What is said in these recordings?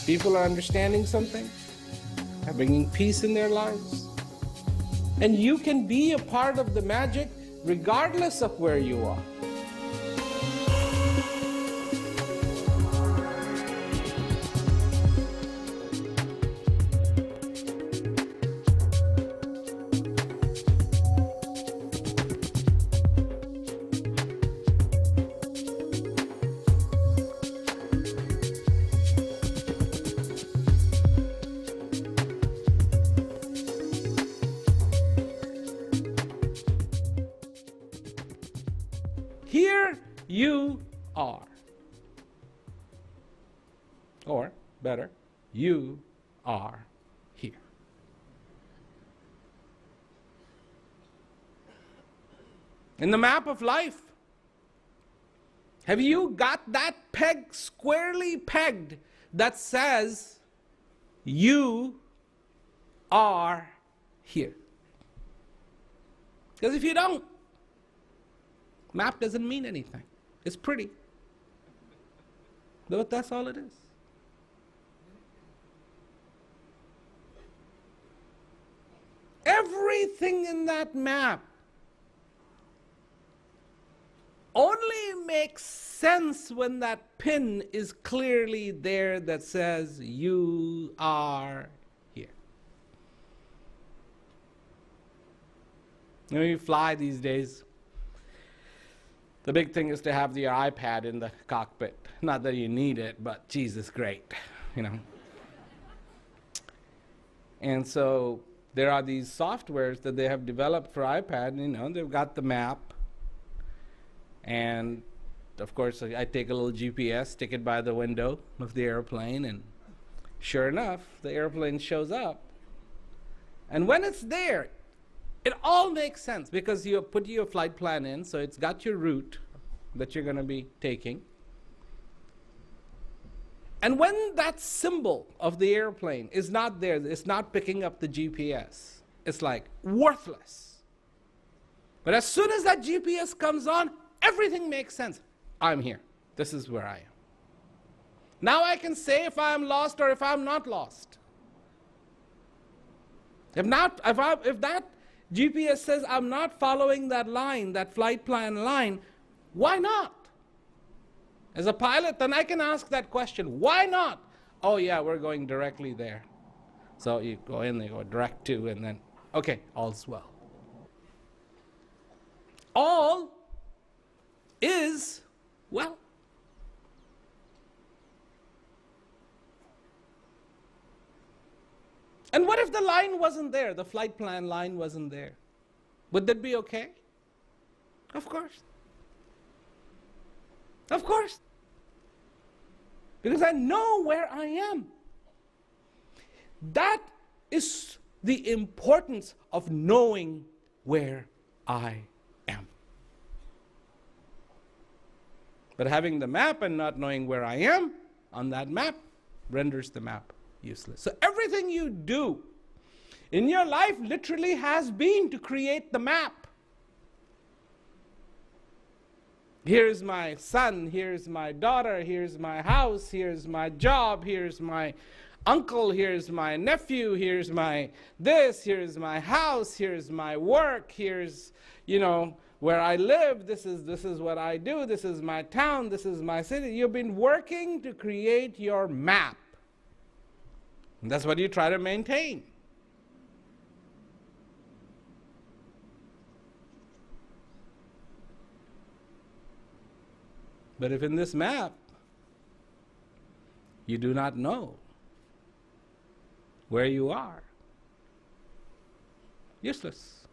People are understanding something, are bringing peace in their lives. And you can be a part of the magic regardless of where you are. Here you are. Or, better, you are here. In the map of life, have you got that peg squarely pegged that says, you are here? Because if you don't, map doesn't mean anything. It's pretty, but that's all it is. Everything in that map only makes sense when that pin is clearly there that says, you are here. When you fly these days, the big thing is to have your iPad in the cockpit. Not that you need it, but Jesus, great, you know. And so there are these softwares that they have developed for iPad. You know, they've got the map. And of course, I take a little GPS, stick it by the window of the airplane, and sure enough, the airplane shows up. And when it's there, it all makes sense because you put your flight plan in, so it's got your route that you're going to be taking. And when that symbol of the airplane is not there, it's not picking up the GPS, it's like worthless. But as soon as that GPS comes on, everything makes sense. I'm here. This is where I am. Now I can say if I'm lost or if I'm not lost. If that GPS says I'm not following that line, that flight plan line, why not? As a pilot, then I can ask that question, why not? Oh yeah, we're going directly there. So you go in, they go direct to, and then, okay, all's well. All is well. And what if the line wasn't there, the flight plan line wasn't there? Would that be okay? Of course. Of course. Because I know where I am. That is the importance of knowing where I am. But having the map and not knowing where I am on that map renders the map useless. So everything you do in your life literally has been to create the map. Here's my son, here's my daughter, here's my house, here's my job, here's my uncle, here's my nephew, here's my this, here's my house, here's my work, here's, you know, where I live, this is what I do, this is my town, this is my city. You've been working to create your map. And that's what you try to maintain. But if in this map you do not know where you are, useless.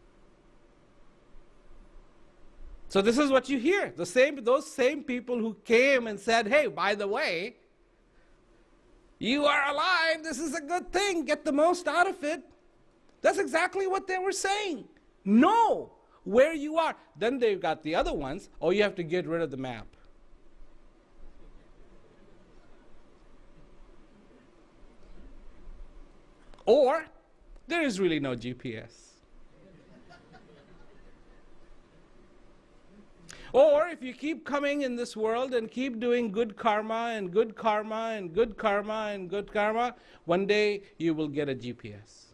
So this is what you hear. Those same people who came and said, hey, by the way, you are alive, this is a good thing, get the most out of it. That's exactly what they were saying. Know where you are. Then they've got the other ones, oh, you have to get rid of the map. Or, there is really no GPS. Or if you keep coming in this world and keep doing good karma and good karma and good karma and good karma, one day you will get a GPS.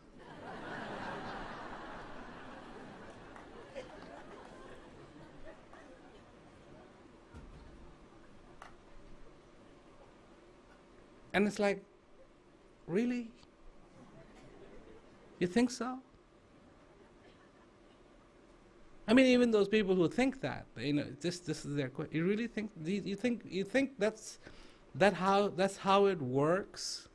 And it's like, really? You think so? I mean, even those people who think that, this is their question. You really think? You think that's how it works?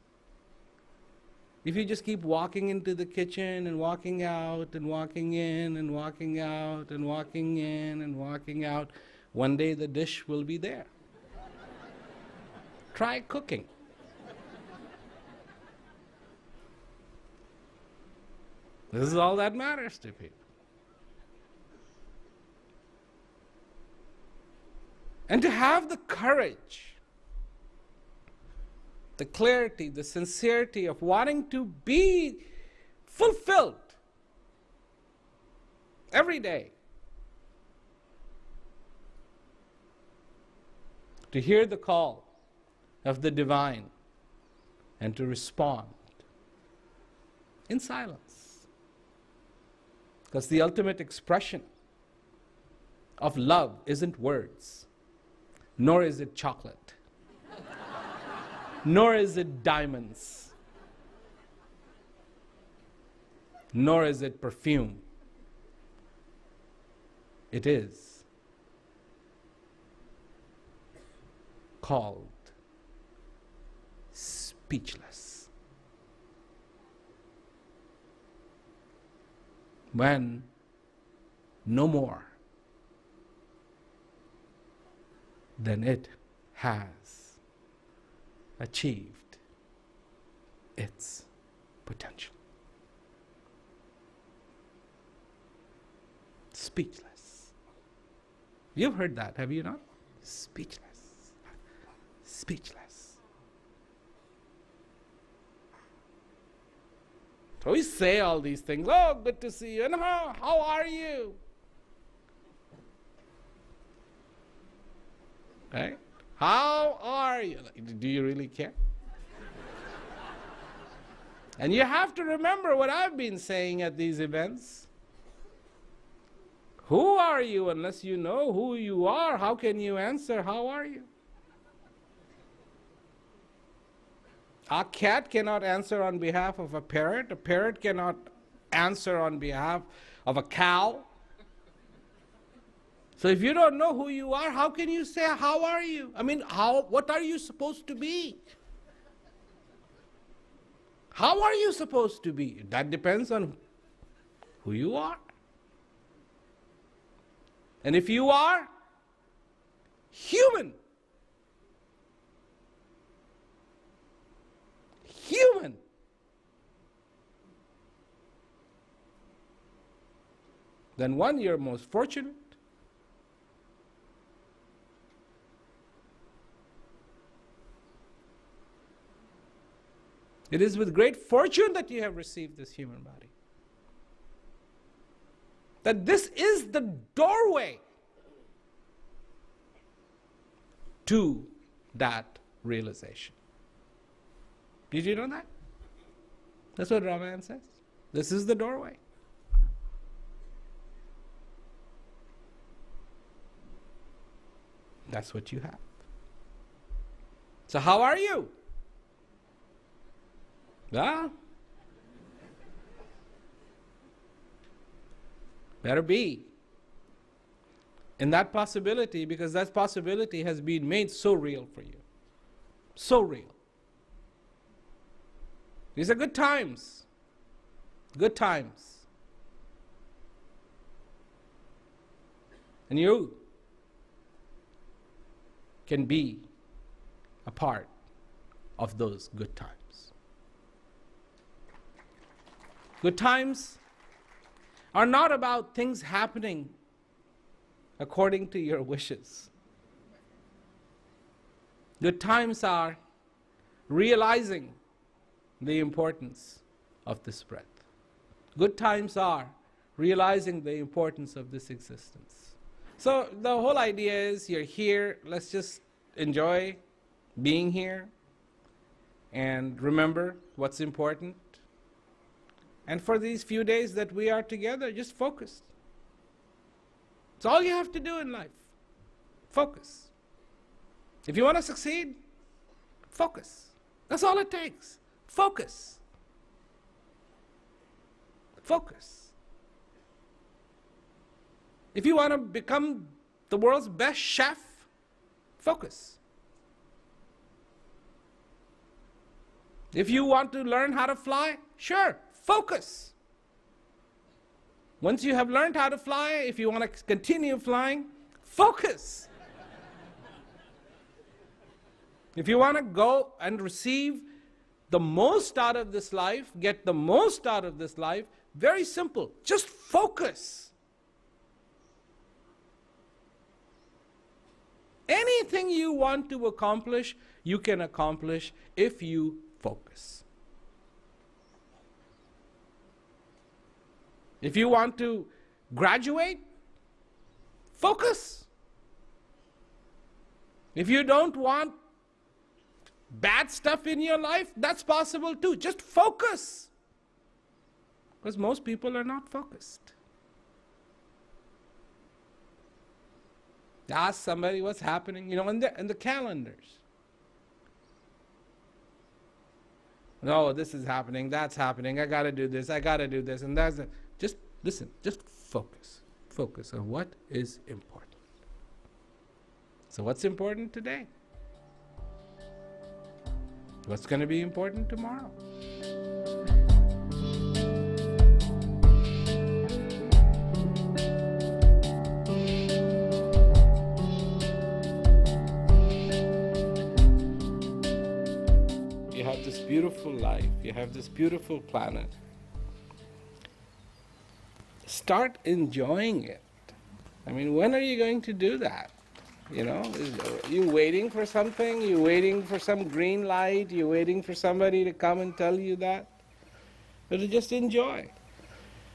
If you just keep walking into the kitchen and walking out and walking in and walking out and walking in and walking out, one day the dish will be there. Try cooking. This is all that matters to people. And to have the courage, the clarity, the sincerity of wanting to be fulfilled every day. To hear the call of the divine and to respond in silence. Because the ultimate expression of love isn't words, nor is it chocolate, nor is it diamonds, nor is it perfume. It is called speechless. When no more than it has achieved its potential. Speechless. You've heard that, have you not? Speechless. Speechless. So we say all these things. Oh, good to see you. And how are you? Right? How are you? Do you really care? And you have to remember what I've been saying at these events. Who are you? Unless you know who you are, how can you answer, how are you? A cat cannot answer on behalf of a parrot cannot answer on behalf of a cow. So if you don't know who you are, how can you say, how are you? I mean, what are you supposed to be? How are you supposed to be? That depends on who you are. And if you are human, then one, you're most fortunate. It is with great fortune that you have received this human body. That this is the doorway to that realization. Did you know that? That's what Ramayana says. This is the doorway. That's what you have. So how are you? Well, better be in that possibility, because that possibility has been made so real for you. So real. These are good times. Good times. And you can be a part of those good times. Good times are not about things happening according to your wishes. Good times are realizing the importance of this breath. Good times are realizing the importance of this existence. So the whole idea is you're here, let's just enjoy being here and remember what's important. And for these few days that we are together, just focus. It's all you have to do in life. Focus. If you want to succeed, focus. That's all it takes. Focus. Focus. If you want to become the world's best chef, focus. If you want to learn how to fly, sure, focus. Once you have learned how to fly, if you want to continue flying, focus. If you want to go and receive the most out of this life, get the most out of this life, very simple, just focus. Anything you want to accomplish, you can accomplish if you focus. If you want to graduate, focus. If you don't want bad stuff in your life, that's possible too. Just focus. Because most people are not focused. Ask somebody what's happening, you know, in the calendars. No, this is happening, that's happening, I gotta do this, and that's it. Just listen, just focus. Focus on what is important. So what's important today? What's going to be important tomorrow? You have this beautiful life, you have this beautiful planet. Start enjoying it. I mean, when are you going to do that? You know, are you waiting for something? You waiting for some green light? You waiting for somebody to come and tell you that? But to just enjoy.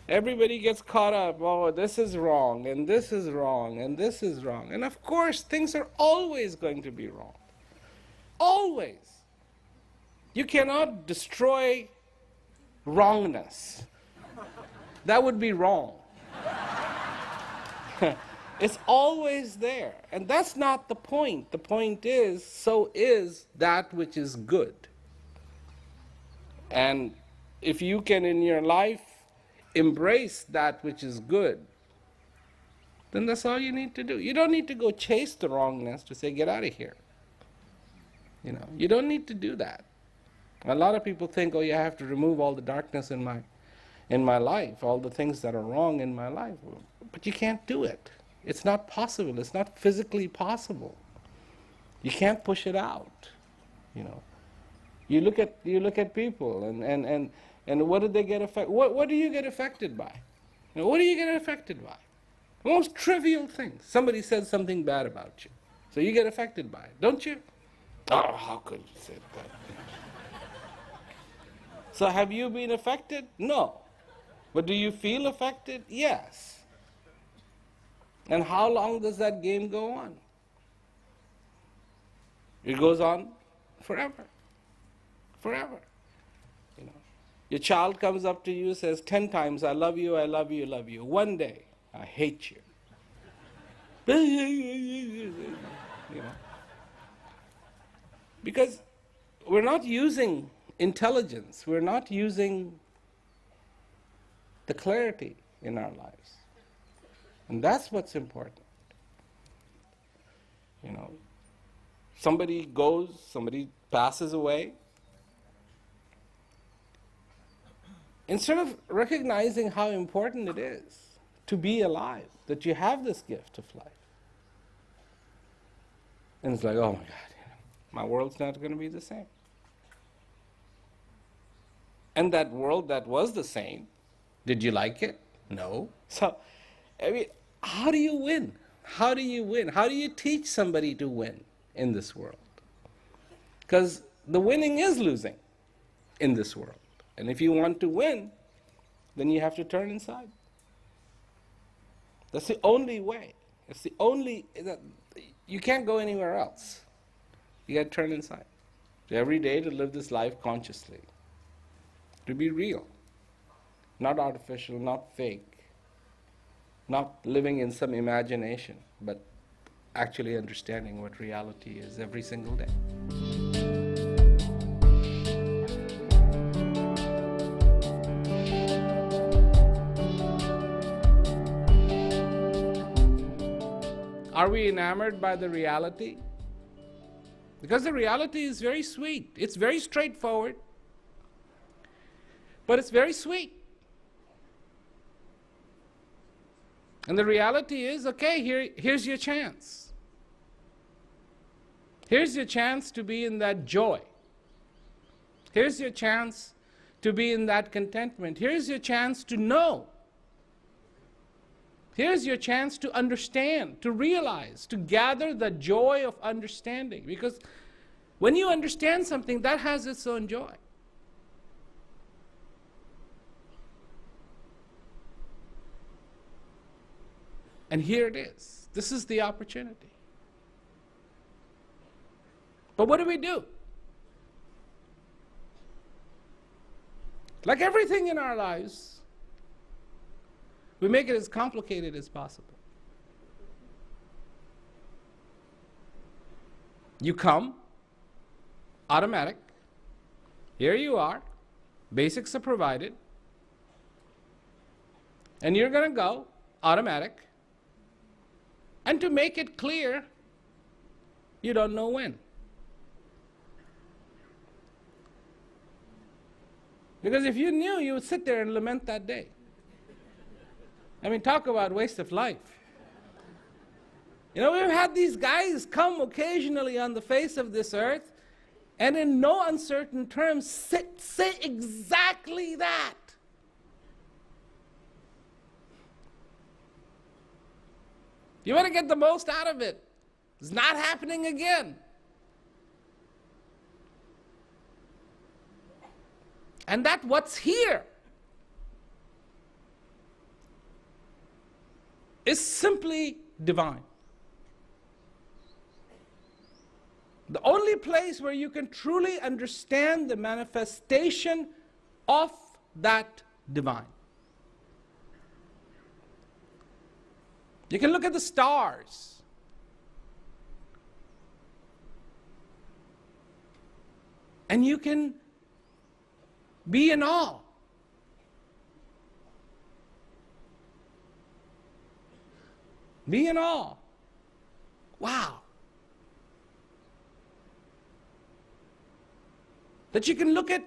Everybody gets caught up, oh, this is wrong, and this is wrong, and this is wrong. And of course, things are always going to be wrong. Always. You cannot destroy wrongness. That would be wrong. It's always there. And that's not the point. The point is, so is that which is good. And if you can in your life embrace that which is good, then that's all you need to do. You don't need to go chase the wrongness to say, get out of here. You know, you don't need to do that. A lot of people think, oh, yeah, I have to remove all the darkness in my life, all the things that are wrong in my life. But you can't do it. It's not possible. It's not physically possible. You can't push it out. You know, you look at people, and what do they get affected? What do you get affected by? You know, what do you get affected by? The most trivial things. Somebody says something bad about you, so you get affected by it, don't you? Oh, how could you say that? So have you been affected? No. But do you feel affected? Yes. And how long does that game go on? It goes on forever. Forever. You know, your child comes up to you, says 10 times, I love you, I love you, I love you. One day, I hate you. You know. Because we're not using intelligence, we're not using the clarity in our lives. And that's what's important. You know, somebody goes, somebody passes away. Instead of recognizing how important it is to be alive, that you have this gift of life. And it's like, oh my God, you know, my world's not going to be the same. And that world that was the same, did you like it? No. So, I mean, how do you win? How do you win? How do you teach somebody to win in this world? Because the winning is losing in this world. And if you want to win, then you have to turn inside. That's the only way. It's the only, you can't go anywhere else. You got to turn inside. So every day to live this life consciously. To be real. Not artificial, not fake. Not living in some imagination, but actually understanding what reality is every single day. Are we enamored by the reality? Because the reality is very sweet. It's very straightforward, but it's very sweet. And the reality is, okay, here's your chance. Here's your chance to be in that joy. Here's your chance to be in that contentment. Here's your chance to know. Here's your chance to understand, to realize, to gather the joy of understanding. Because when you understand something, that has its own joy. And here it is. This is the opportunity. But what do? Like everything in our lives, we make it as complicated as possible. You come, automatic. Here you are. Basics are provided. And you're going to go, automatic. And to make it clear, you don't know when. Because if you knew, you would sit there and lament that day. I mean, talk about waste of life. You know, we've had these guys come occasionally on the face of this earth and in no uncertain terms say exactly that. You want to get the most out of it. It's not happening again. And that what's here is simply divine. The only place where you can truly understand the manifestation of that divine. You can look at the stars. And you can be in awe. Be in awe. Wow. That you can look at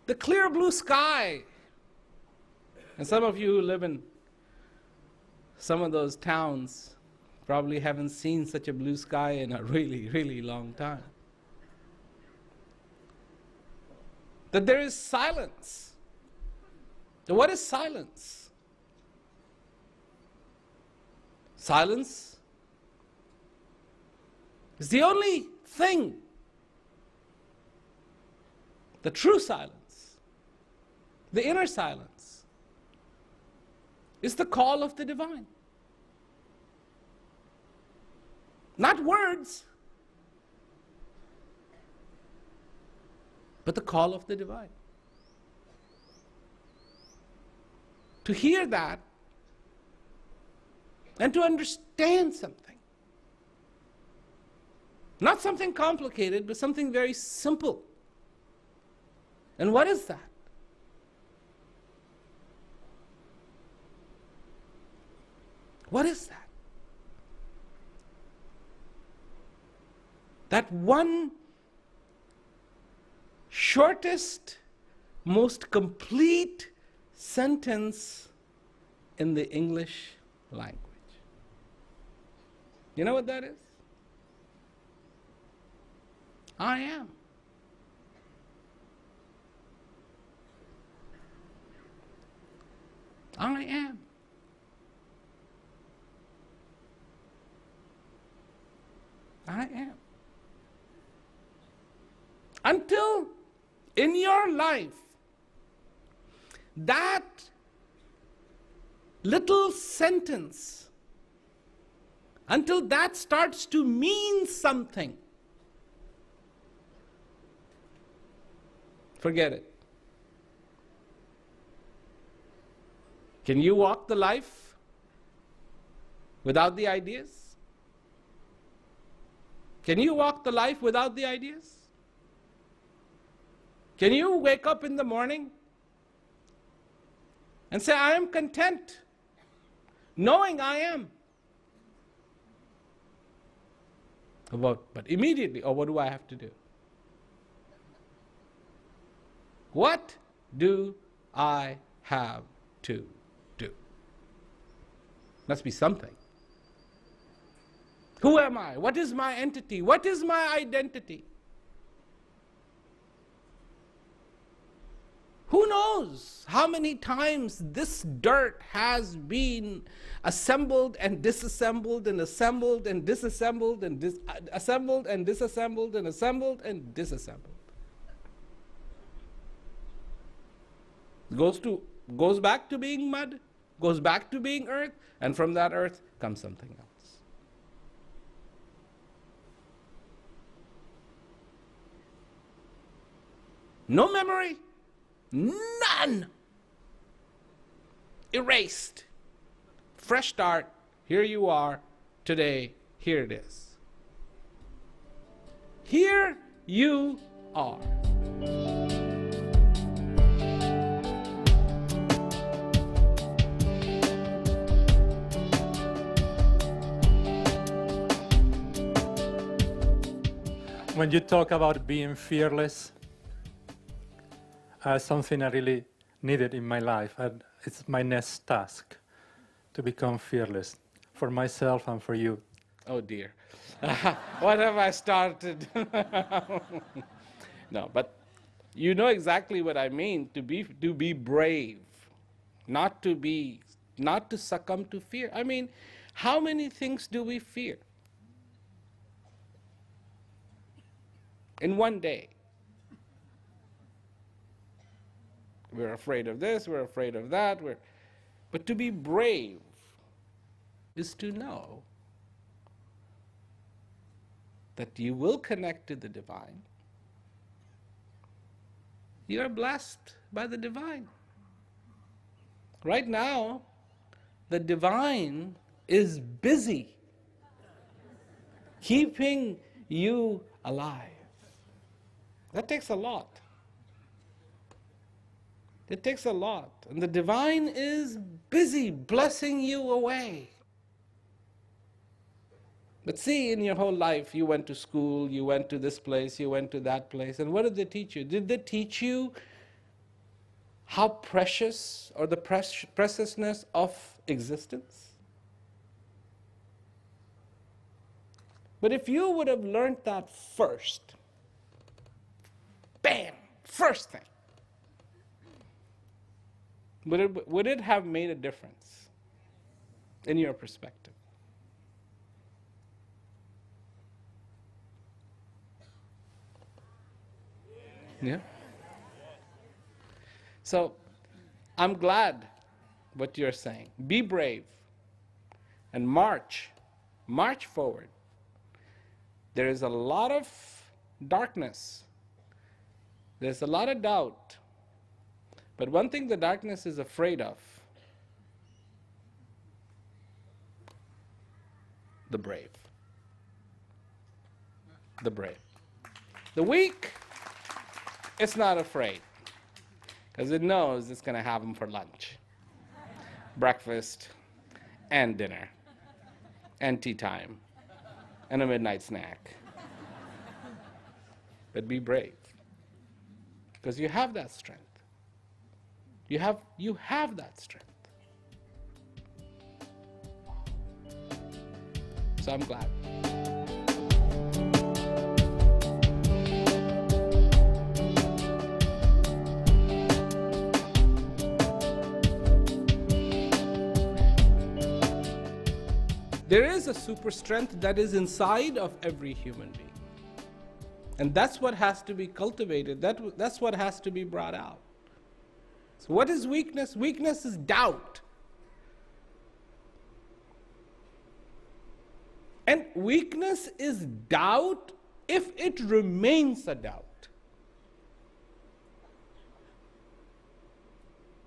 the clear blue sky. And some of you who live in some of those towns probably haven't seen such a blue sky in a really, really long time. That there is silence. Now, what is silence? Silence is the only thing, the true silence, the inner silence, is the call of the divine. Not words, but the call of the divine. To hear that and to understand something. Not something complicated, but something very simple. And what is that? What is that? That one shortest, most complete sentence in the English language. You know what that is? I am. I am. I am. Until in your life, that little sentence until that starts to mean something, forget it. Can you walk the life without the ideas? Can you walk the life without the ideas? Can you wake up in the morning and say, I am content, knowing I am? But immediately, what do I have to do? What do I have to do? Must be something. Who am I? What is my entity? What is my identity? Who knows how many times this dirt has been assembled and disassembled and assembled and disassembled and assembled and disassembled and assembled and disassembled. Goes back to being mud, goes back to being earth, and from that earth comes something else. No memory, none. Erased. Fresh start. Here you are today. Here it is. Here you are. When you talk about being fearless, something I really needed in my life, and it's my next task, to become fearless for myself and for you. Oh dear. What have I started? No, but you know exactly what I mean, to be brave, not to succumb to fear. I mean, how many things do we fear in one day? We're afraid of this, we're afraid of that, but to be brave is to know that you will connect to the divine. You are blessed by the divine. Right now, the divine is busy keeping you alive. That takes a lot. It takes a lot. And the divine is busy blessing you away. But see, in your whole life, you went to school, you went to this place, you went to that place. And what did they teach you? Did they teach you how precious, or the preciousness of existence? But if you would have learned that first, bam, first thing, would it have made a difference in your perspective? Yeah? So, I'm glad what you're saying. Be brave and march forward. There is a lot of darkness. There's a lot of doubt. But one thing the darkness is afraid of: the brave. The brave. The weak, it's not afraid, because it knows it's going to have them for lunch, breakfast, and dinner, and tea time, and a midnight snack. But be brave, because you have that strength. You have that strength. So I'm glad. There is a super strength that is inside of every human being. And that's what has to be cultivated. That's what has to be brought out. So what is weakness? Weakness is doubt. And weakness is doubt if it remains a doubt.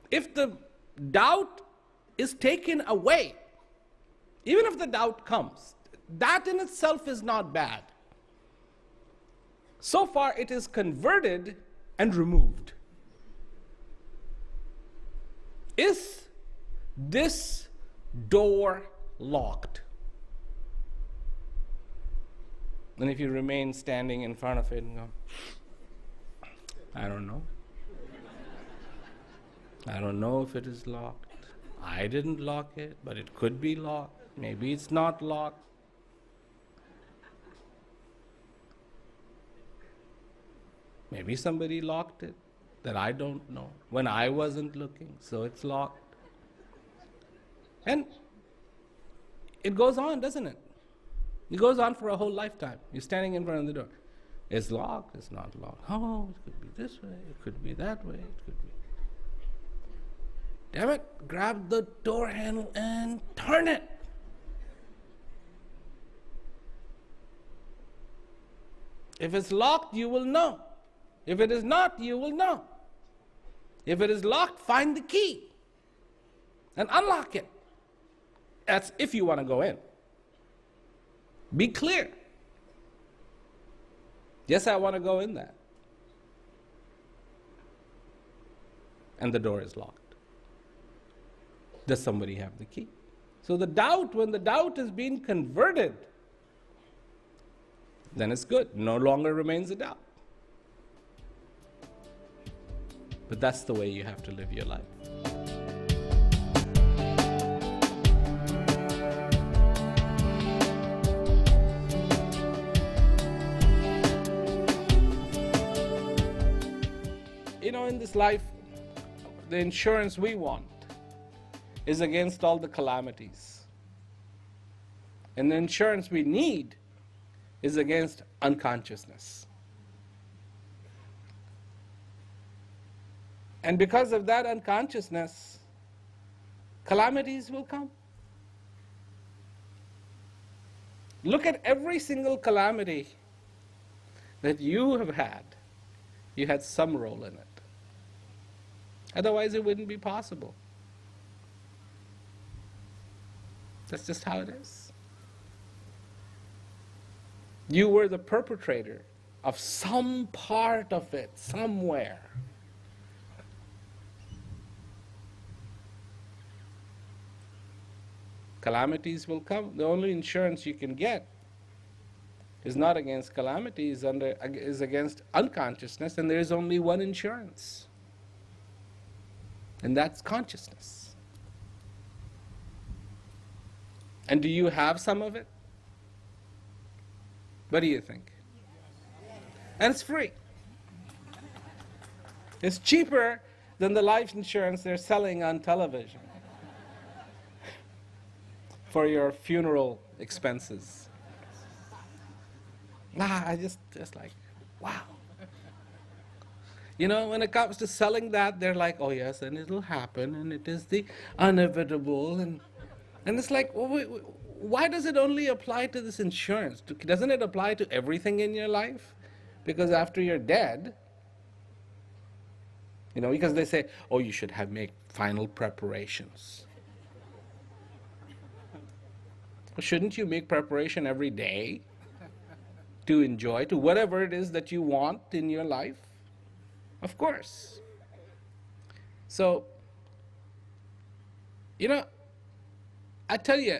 If the doubt is taken away, even if the doubt comes, that in itself is not bad. So far it is converted and removed. Is this door locked? And if you remain standing in front of it and go, I don't know. I don't know if it is locked. I didn't lock it, but it could be locked. Maybe it's not locked. Maybe somebody locked it that I don't know when I wasn't looking, so it's locked. And it goes on, doesn't it? It goes on for a whole lifetime. You're standing in front of the door. It's locked, it's not locked. Oh, it could be this way, it could be that way, it could be. Damn it, grab the door handle and turn it. If it's locked, you will know. If it is not, you will know. If it is locked, find the key and unlock it. That's if you want to go in. Be clear. Yes, I want to go in there. And the door is locked. Does somebody have the key? So the doubt, when the doubt is being converted, then it's good. No longer remains a doubt. But that's the way you have to live your life. You know, in this life, the insurance we want is against all the calamities. And the insurance we need is against unconsciousness. And because of that unconsciousness, calamities will come. Look at every single calamity that you have had. You had some role in it. Otherwise, it wouldn't be possible. That's just how it is. You were the perpetrator of some part of it, somewhere. Calamities will come. The only insurance you can get is not against calamities, is against unconsciousness, and there is only one insurance. And that's consciousness. And do you have some of it? What do you think? And it's free. It's cheaper than the life insurance they're selling on television for your funeral expenses. I just like, wow. You know, when it comes to selling that, they're like, oh yes, and it'll happen, and it is the inevitable, and it's like, why does it only apply to this insurance? Doesn't it apply to everything in your life? Because after you're dead, you know, because they say, oh, you should make final preparations. Well, shouldn't you make preparation every day to enjoy, to whatever it is that you want in your life? Of course. So, you know, I tell you,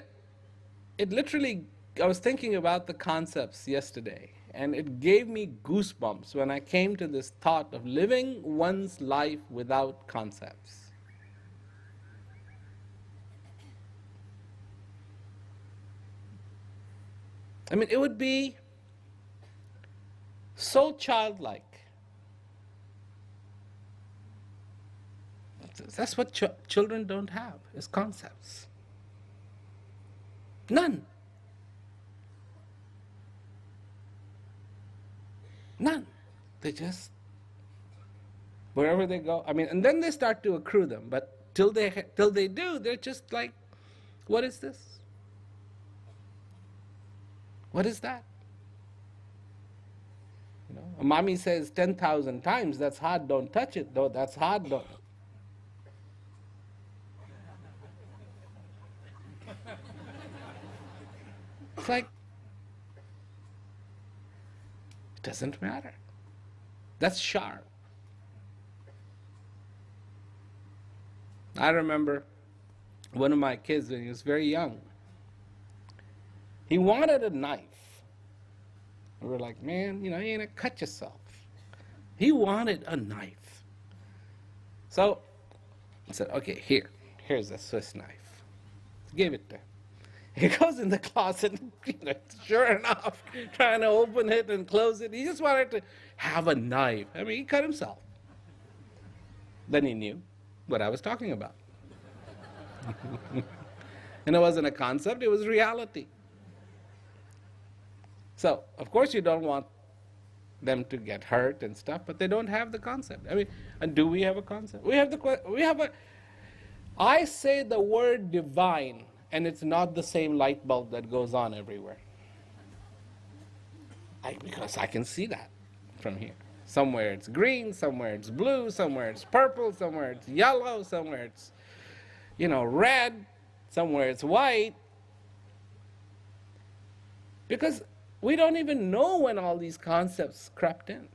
it literally, I was thinking about the concepts yesterday, and it gave me goosebumps when I came to this thought of living one's life without concepts. I mean, it would be so childlike. That's what children don't have, is concepts. None. None. They just, wherever they go, I mean, and then they start to accrue them, but till they do, they're just like, what is this? What is that? You know, a mommy says 10,000 times, that's hard, don't touch it. Though that's hard, don't. It's like, it doesn't matter. That's sharp. I remember one of my kids when he was very young. He wanted a knife. We were like, man, you know, you're going to cut yourself. He wanted a knife. So I said, okay, here's a Swiss knife. Give it to him. He goes in the closet, you know, sure enough, trying to open it and close it. He just wanted to have a knife. I mean, he cut himself. Then he knew what I was talking about. And it wasn't a concept, it was reality. So, of course you don't want them to get hurt and stuff, but they don't have the concept. I mean, and do we have a concept? I say the word divine, and it's not the same light bulb that goes on everywhere. Because I can see that from here. Somewhere it's green, somewhere it's blue, somewhere it's purple, somewhere it's yellow, somewhere it's, you know, red, somewhere it's white. Because we don't even know when all these concepts crept in.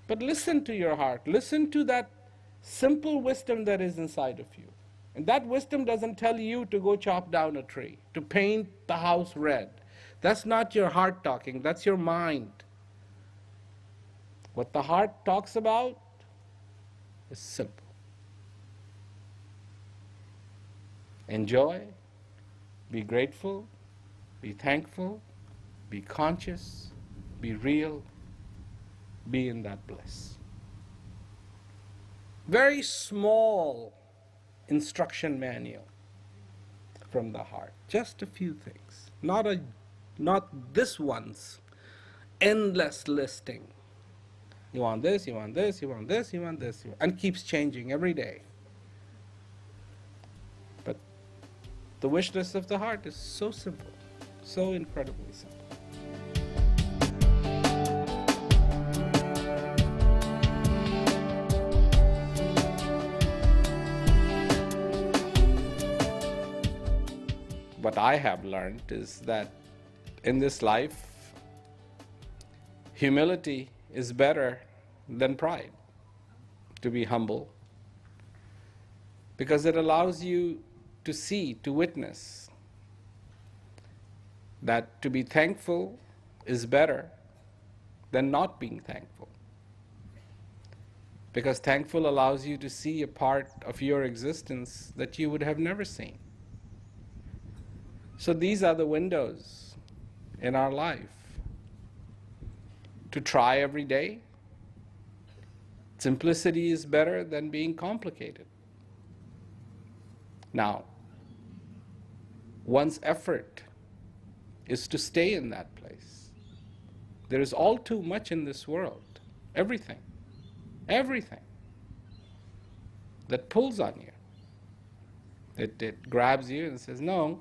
But listen to your heart. Listen to that simple wisdom that is inside of you. And that wisdom doesn't tell you to go chop down a tree, to paint the house red. That's not your heart talking, that's your mind. What the heart talks about is simple. Enjoy, be grateful, be thankful, be conscious, be real, be in that bliss. Very small instruction manual from the heart. Just a few things. Not this one's endless listing. You want this, you want this, you want this, you want this, and keeps changing every day. But the wish list of the heart is so simple, so incredibly simple. What I have learned is that in this life, humility is better than pride. To be humble, because it allows you to see, to witness that to be thankful is better than not being thankful. Because thankful allows you to see a part of your existence that you would have never seen. So these are the windows in our life to try every day. Simplicity is better than being complicated. Now, one's effort is to stay in that place. There is all too much in this world, everything that pulls on you. It grabs you and says, no,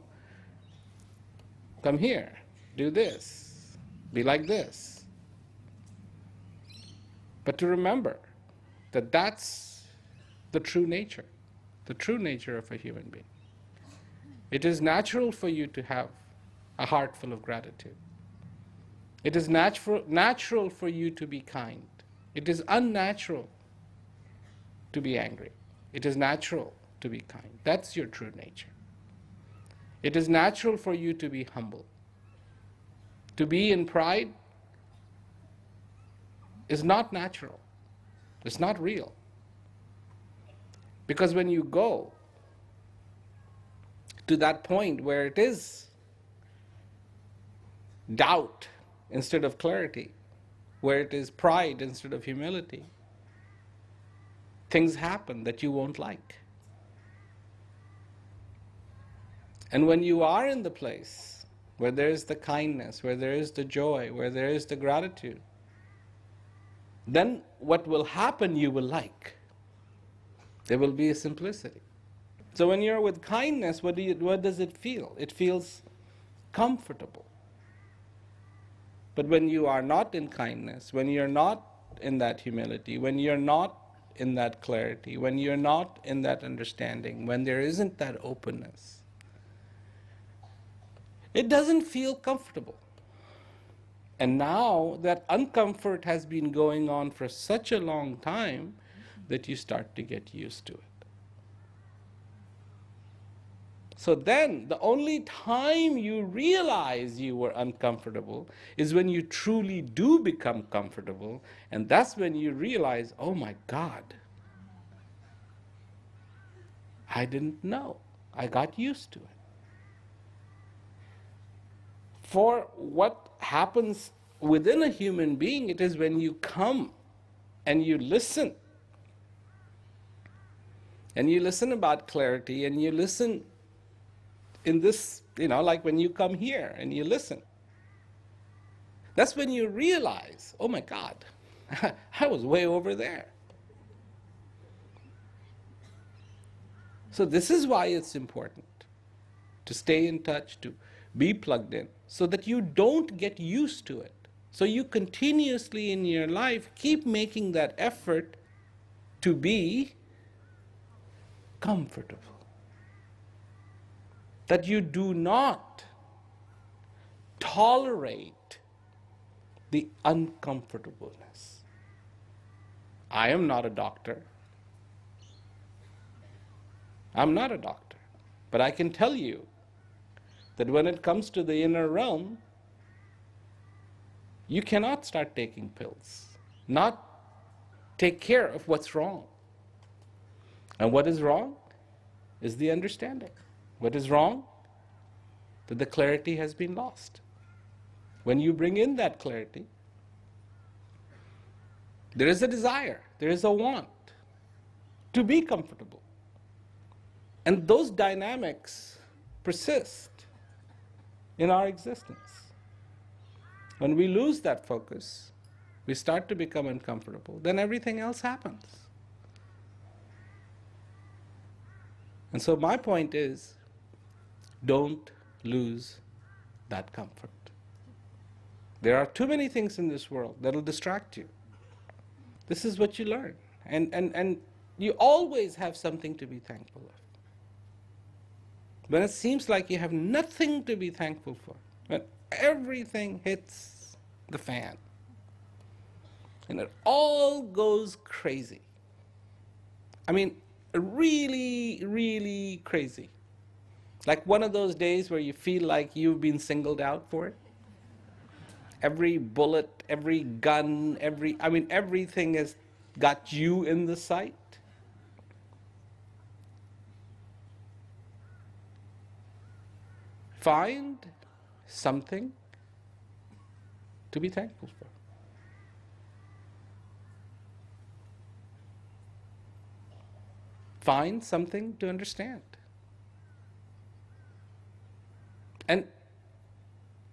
come here, do this, be like this. But to remember that that's the true nature of a human being. It is natural for you to have a heart full of gratitude. It is natural for you to be kind. It is unnatural to be angry. It is natural to be kind. That's your true nature. It is natural for you to be humble. To be in pride is not natural. It's not real. Because when you go to that point where it is doubt instead of clarity, where it is pride instead of humility, things happen that you won't like. And when you are in the place where there is the kindness, where there is the joy, where there is the gratitude, then what will happen you will like. There will be a simplicity. So when you're with kindness, what does it feel? It feels comfortable. But when you are not in kindness, when you're not in that humility, when you're not in that clarity, when you're not in that understanding, when there isn't that openness, it doesn't feel comfortable. And now that uncomfort has been going on for such a long time that you start to get used to it. So then, the only time you realize you were uncomfortable is when you truly do become comfortable, and that's when you realize, oh my God, I didn't know. I got used to it. For what happens within a human being, it is when you come and you listen. And you listen about clarity, and you listen in this, like when you come here and you listen. That's when you realize, oh my God, I was way over there. So this is why it's important to stay in touch, to be plugged in, so that you don't get used to it. So you continuously in your life keep making that effort to be comfortable. That you do not tolerate the uncomfortableness. I am not a doctor. I'm not a doctor. But I can tell you that when it comes to the inner realm, you cannot start taking pills, not take care of what's wrong. And what is wrong is the understanding. What is wrong? That the clarity has been lost. When you bring in that clarity, there is a desire, there is a want to be comfortable. And those dynamics persist in our existence. When we lose that focus, we start to become uncomfortable, then everything else happens. And so my point is, don't lose that comfort. There are too many things in this world that will distract you. This is what you learn. And you always have something to be thankful of. When it seems like you have nothing to be thankful for, when everything hits the fan, and it all goes crazy. I mean, really, really crazy. Like one of those days where you feel like you've been singled out for it. Every bullet, every gun, everything has got you in the sight. Find something to be thankful for. Find something to understand. And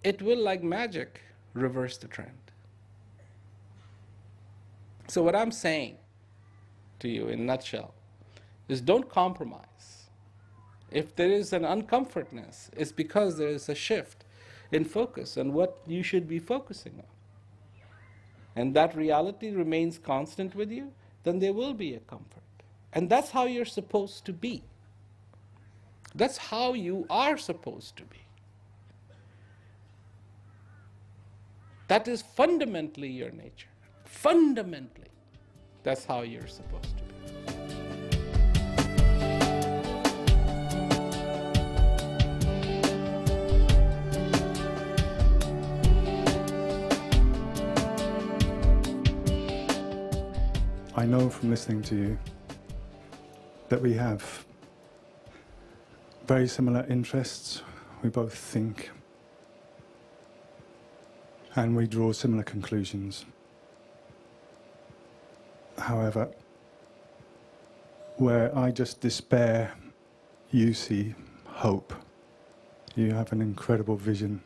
it will, like magic, reverse the trend. So what I'm saying to you in a nutshell is don't compromise. If there is an uncomfortness, it's because there is a shift in focus on what you should be focusing on. And that reality remains constant with you, then there will be a comfort. And that's how you're supposed to be. That's how you are supposed to be. That is fundamentally your nature. Fundamentally, that's how you're supposed to be. I know from listening to you that we have very similar interests. We both think and we draw similar conclusions. However, where I just despair, you see hope. You have an incredible vision.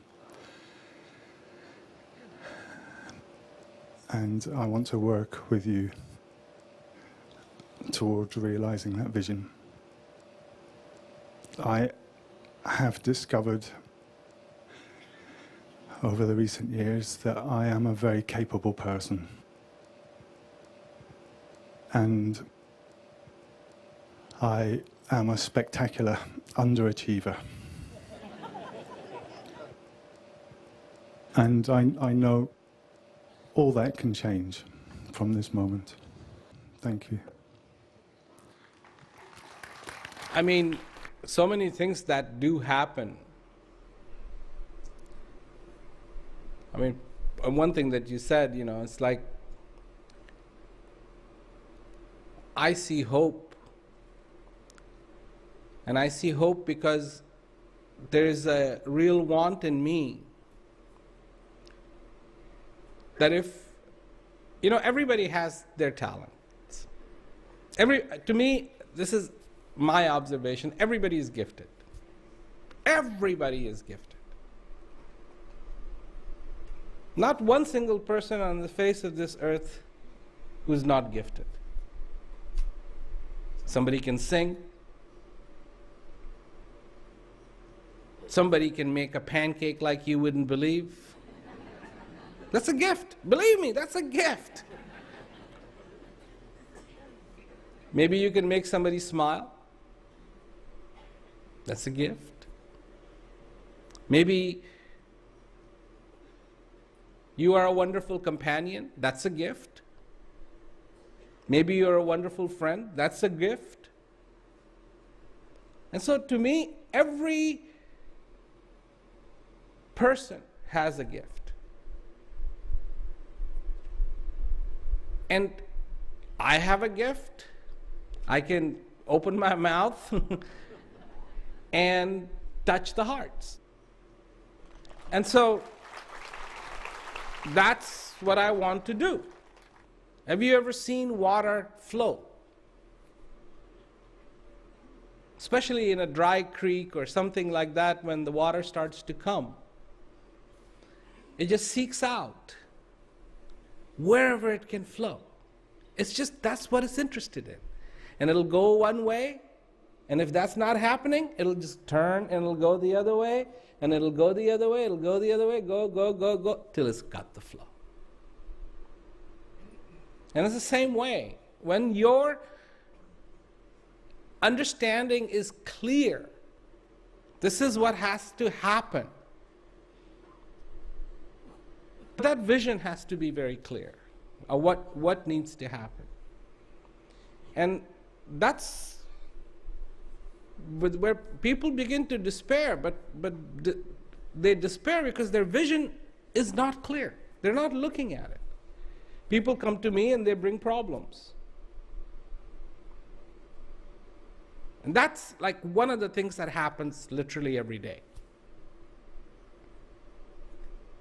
And I want to work with you towards realizing that vision. I have discovered over the recent years that I am a very capable person. And I am a spectacular underachiever. And I know all that can change from this moment. Thank you. I mean, so many things that do happen. I mean, one thing that you said, you know, it's like, I see hope. And I see hope because there is a real want in me that if, you know, everybody has their talents. To me, this is my observation, everybody is gifted. Everybody is gifted. Not one single person on the face of this earth who is not gifted. Somebody can sing. Somebody can make a pancake like you wouldn't believe. That's a gift. Believe me, that's a gift. Maybe you can make somebody smile. That's a gift. Maybe you are a wonderful companion. That's a gift. Maybe you're a wonderful friend. That's a gift. And so to me, every person has a gift. And I have a gift. I can open my mouth and touch the hearts. And so that's what I want to do. Have you ever seen water flow? Especially in a dry creek or something like that, when the water starts to come. It just seeks out wherever it can flow. It's just, that's what it's interested in. And it'll go one way, and if that's not happening, it'll just turn and it'll go the other way, and it'll go the other way, it'll go the other way, go, till it's got the flow. And it's the same way. When your understanding is clear, this is what has to happen. That vision has to be very clear of what needs to happen. And that's where people begin to despair, but they despair because their vision is not clear. They're not looking at it. People come to me and they bring problems. And that's like one of the things that happens literally every day.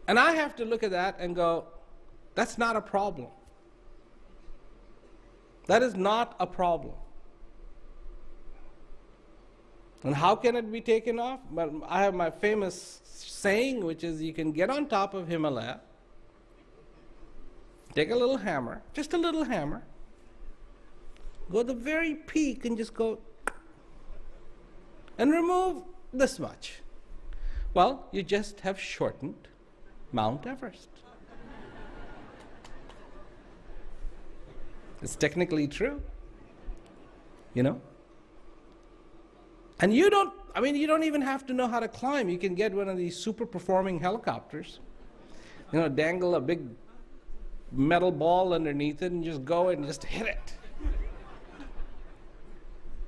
And I have to look at that and go, that's not a problem. That is not a problem. And how can it be taken off? Well, I have my famous saying, which is you can get on top of Himalaya, take a little hammer, just a little hammer, go to the very peak and just go and remove this much. Well, you just have shortened Mount Everest. It's technically true, you know? And you don't even have to know how to climb. You can get one of these super performing helicopters, you know, dangle a big metal ball underneath it and just go and just hit it.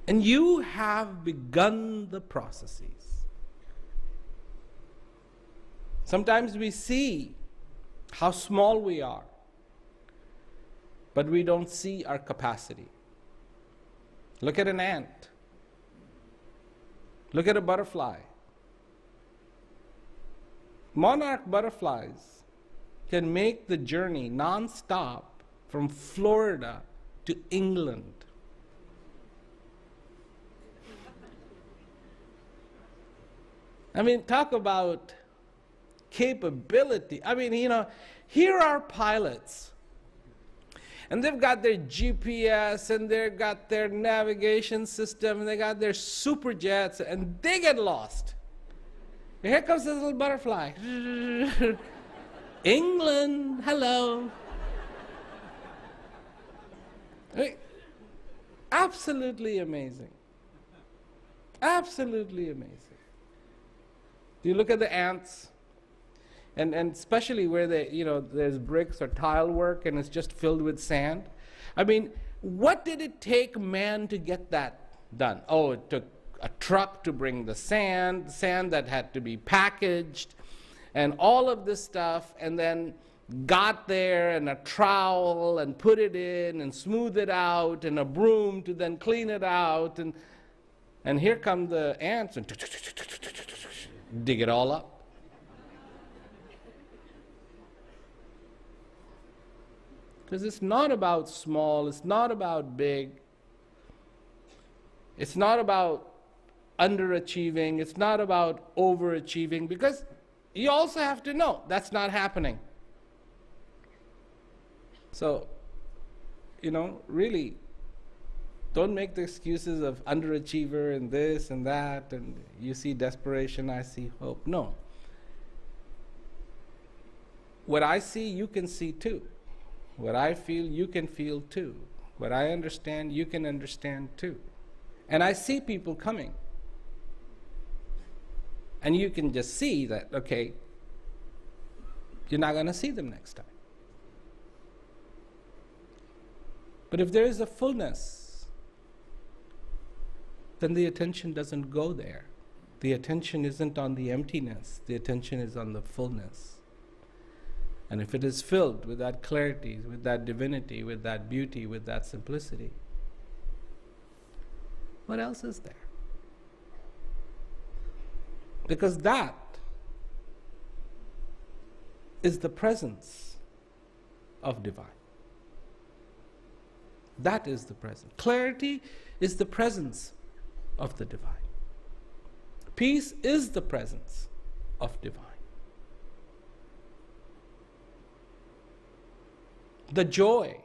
And you have begun the processes. Sometimes we see how small we are, but we don't see our capacity. Look at an ant. Look at a butterfly. Monarch butterflies can make the journey non-stop from Florida to England. I mean, talk about capability. I mean, you know, here are pilots. And they've got their GPS, and they've got their navigation system, and they got their super jets, and they get lost. Here comes this little butterfly. England, hello. I mean, absolutely amazing. Absolutely amazing. You look at the ants, and especially where there's bricks or tile work and it's just filled with sand. I mean, what did it take man to get that done? Oh, it took a truck to bring the sand that had to be packaged, and all of this stuff, and then got there, and a trowel, and put it in, and smooth it out, and a broom to then clean it out, and here come the ants, and dig it all up. Because it's not about small, it's not about big, it's not about underachieving, it's not about overachieving, because you also have to know that's not happening. So, really, don't make the excuses of underachiever and this and that, and you see desperation, I see hope. No. What I see, you can see too. What I feel, you can feel too. What I understand, you can understand too. And I see people coming. And you can just see that, okay, you're not going to see them next time. But if there is a fullness, then the attention doesn't go there. The attention isn't on the emptiness. The attention is on the fullness. And if it is filled with that clarity, with that divinity, with that beauty, with that simplicity, what else is there? Because that is the presence of divine. That is the presence. Clarity is the presence of the divine. Peace is the presence of divine. The joy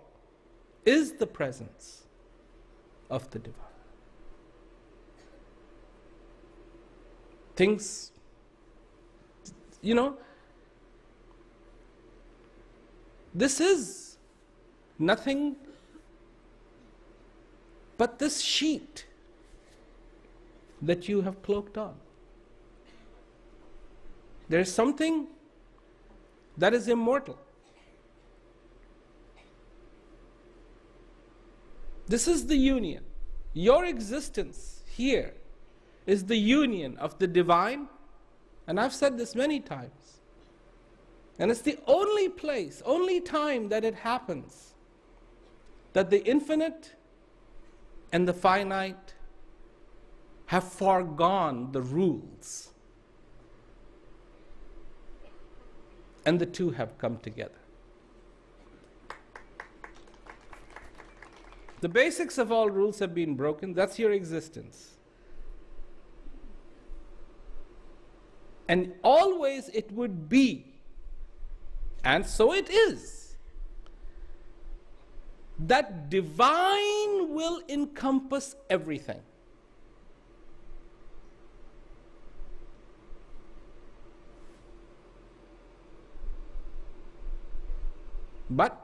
is the presence of the divine. Things, this is nothing but this sheet that you have cloaked on. There is something that is immortal. This is the union. Your existence here is the union of the divine, and I've said this many times. And it's the only place, only time that it happens that the infinite and the finite have foregone the rules, and the two have come together. The basics of all rules have been broken. That's your existence. And always it would be, and so it is, that divine will encompass everything. But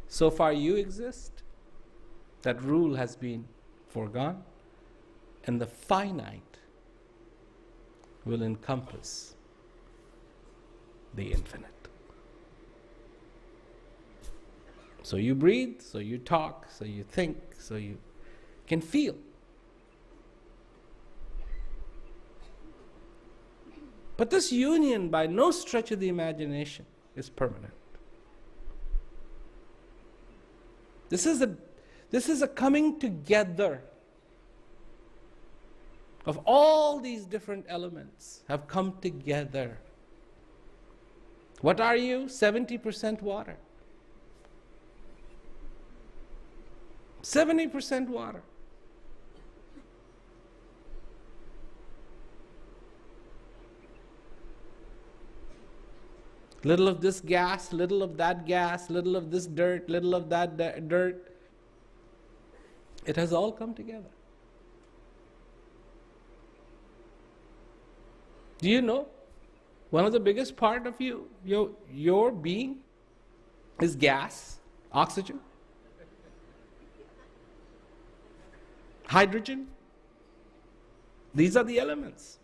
so far you exist, that rule has been foregone, and the finite will encompass the infinite. So you breathe, so you talk, so you think, so you can feel. But this union, by no stretch of the imagination, is permanent. This is a coming together of all these different elements have come together. What are you? 70% water. 70% water. Little of this gas, little of that gas, little of this dirt, little of that dirt. It has all come together. Do you know one of the biggest part of your being is gas, oxygen, hydrogen? These are the elements.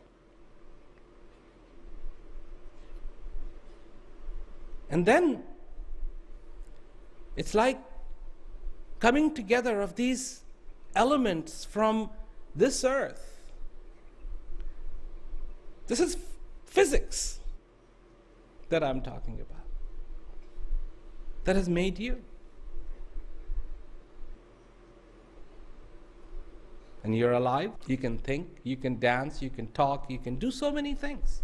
And then it's like coming together of these elements from this earth. This is physics that I'm talking about, that has made you. And you're alive, you can think, you can dance, you can talk, you can do so many things.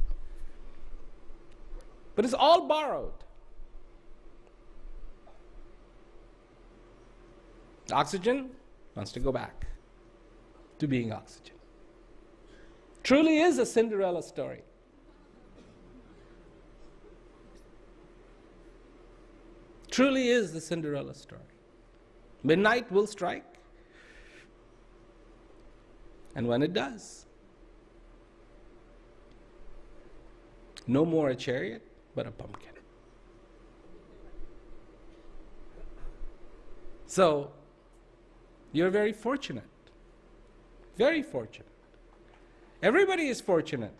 But it's all borrowed. Oxygen wants to go back to being oxygen. Truly is a Cinderella story. Truly is the Cinderella story. Midnight will strike, and when it does, no more a chariot, but a pumpkin. So, you're very fortunate. Very fortunate. Everybody is fortunate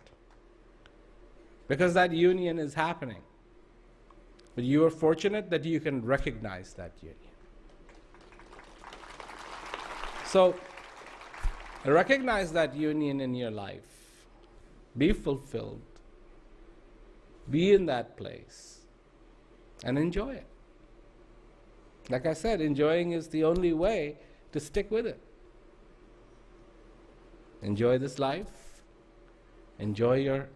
because that union is happening. But you are fortunate that you can recognize that union. So, recognize that union in your life. Be fulfilled. Be in that place. And enjoy it. Like I said, enjoying is the only way to stick with it. Enjoy this life. Enjoy your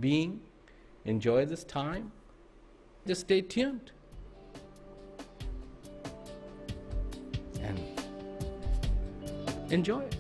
being. Enjoy this time. Just stay tuned. And enjoy it.